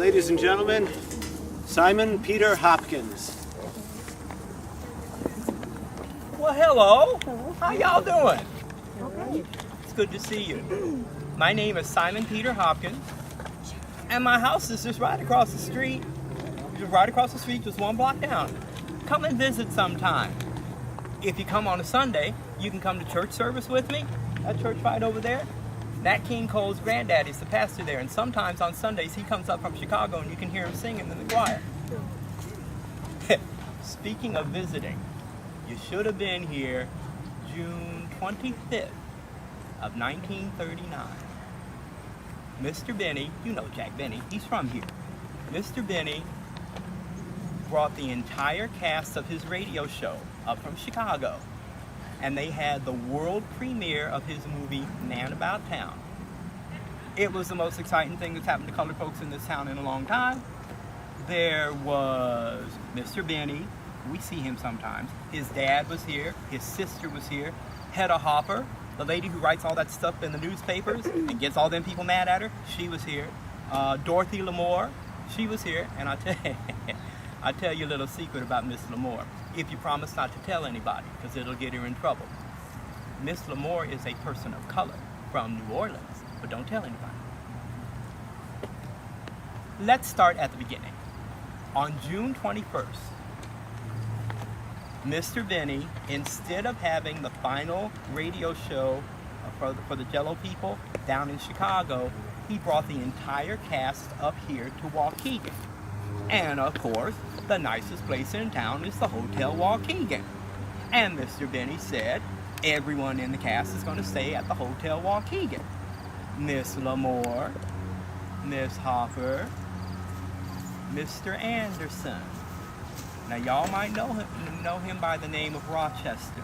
ladies and gentlemen, Simon Peter Hopkins. Well, hello. How y'all doing? Okay. It's good to see you. My name is Simon Peter Hopkins, and my house is just right across the street. Just one block down. Come and visit sometime. If you come on a Sunday, you can come to church service with me. That church right over there. Nat King Cole's granddaddy's the pastor there, and sometimes on Sundays he comes up from Chicago and you can hear him singing in the choir. Speaking of visiting, you should have been here June 25th of 1939. Mr. Benny, you know Jack Benny, he's from here. Mr. Benny brought the entire cast of his radio show up from Chicago, and they had the world premiere of his movie Man About Town. It was the most exciting thing that's happened to colored folks in this town in a long time. There was Mr. Benny, we see him sometimes. His dad was here, his sister was here, Hedda Hopper, the lady who writes all that stuff in the newspapers and gets all them people mad at her, she was here. Dorothy Lamour, she was here, and I'll tell you a little secret about Miss Lamour, if you promise not to tell anybody, because it'll get her in trouble. Miss Lamour is a person of color from New Orleans, but don't tell anybody. Let's start at the beginning. On June 21st, Mr. Benny, instead of having the final radio show for the Jello people down in Chicago, he brought the entire cast up here to Waukegan. And of course, the nicest place in town is the Hotel Waukegan. And Mr. Benny said, everyone in the cast is going to stay at the Hotel Waukegan. Miss Lamour, Miss Hopper, Mr. Anderson. Now y'all might know him by the name of Rochester.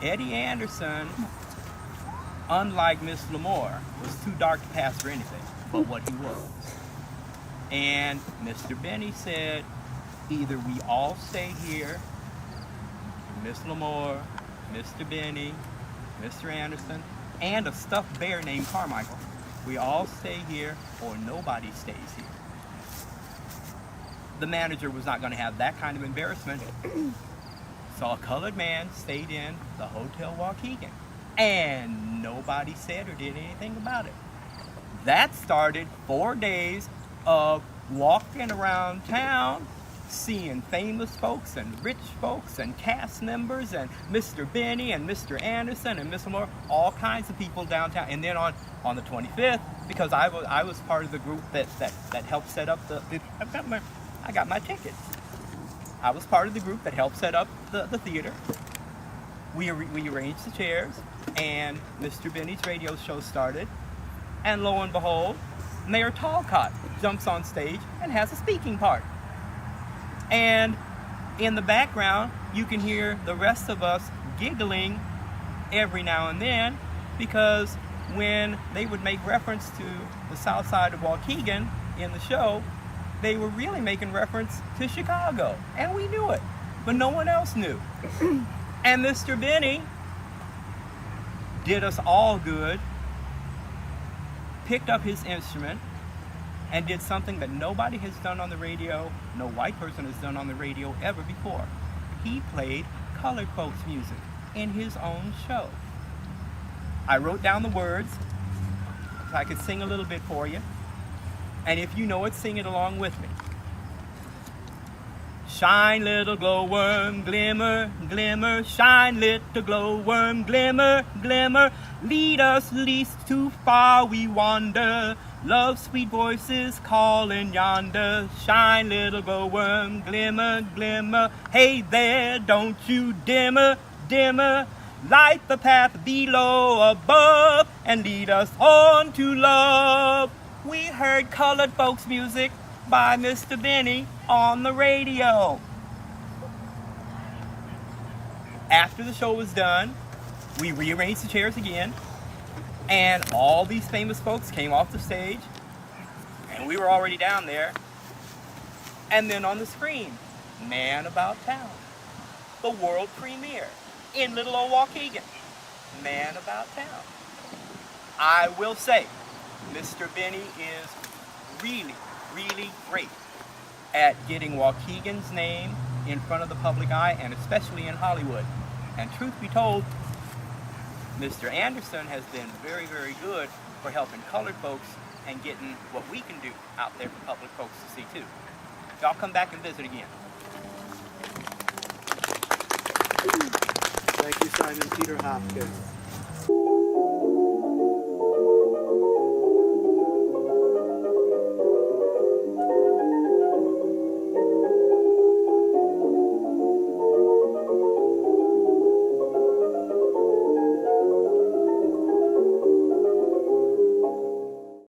Eddie Anderson, unlike Miss Lamour, was too dark to pass for anything but what he was. And Mr. Benny said, either we all stay here, Miss Lamour, Mr. Benny, Mr. Anderson, and a stuffed bear named Carmichael, we all stay here or nobody stays here. The manager was not going to have that kind of embarrassment, so a colored man stayed in the Hotel Waukegan, and nobody said or did anything about it. That started 4 days of walking around town, seeing famous folks and rich folks and cast members and Mr. Benny and Mr. Anderson and Miss Lamour, all kinds of people downtown. And then on the 25th, because I was part of the group that helped set up I got my tickets. I was part of the group that helped set up the theater. We arranged the chairs, and Mr. Benny's radio show started. And lo and behold, Mayor Talcott jumps on stage and has a speaking part. And in the background, you can hear the rest of us giggling every now and then, because when they would make reference to the south side of Waukegan in the show, they were really making reference to Chicago. And we knew it, but no one else knew. And Mr. Benny did us all good, picked up his instrument, and did something that nobody has done on the radio, no white person has done on the radio ever before. He played colored folks music in his own show. I wrote down the words so I could sing a little bit for you. And if you know it, sing it along with me. Shine, little glowworm, glimmer, glimmer. Shine, little glowworm, glimmer, glimmer. Lead us least too far we wander. Love's sweet voices calling yonder. Shine, little glowworm, glimmer, glimmer. Hey there, don't you dimmer, dimmer. Light the path below, above, and lead us on to love. We heard colored folks music by Mr. Benny on the radio. After the show was done, we rearranged the chairs again, and all these famous folks came off the stage, and we were already down there. And then on the screen, Man About Town, the world premiere in little old Waukegan. Man About Town. I will say, Mr. Benny is really, really great at getting Waukegan's name in front of the public eye, and especially in Hollywood. And truth be told, Mr. Anderson has been very, very good for helping colored folks and getting what we can do out there for public folks to see too. Y'all come back and visit again. Thank you, Simon Peter Hopkins.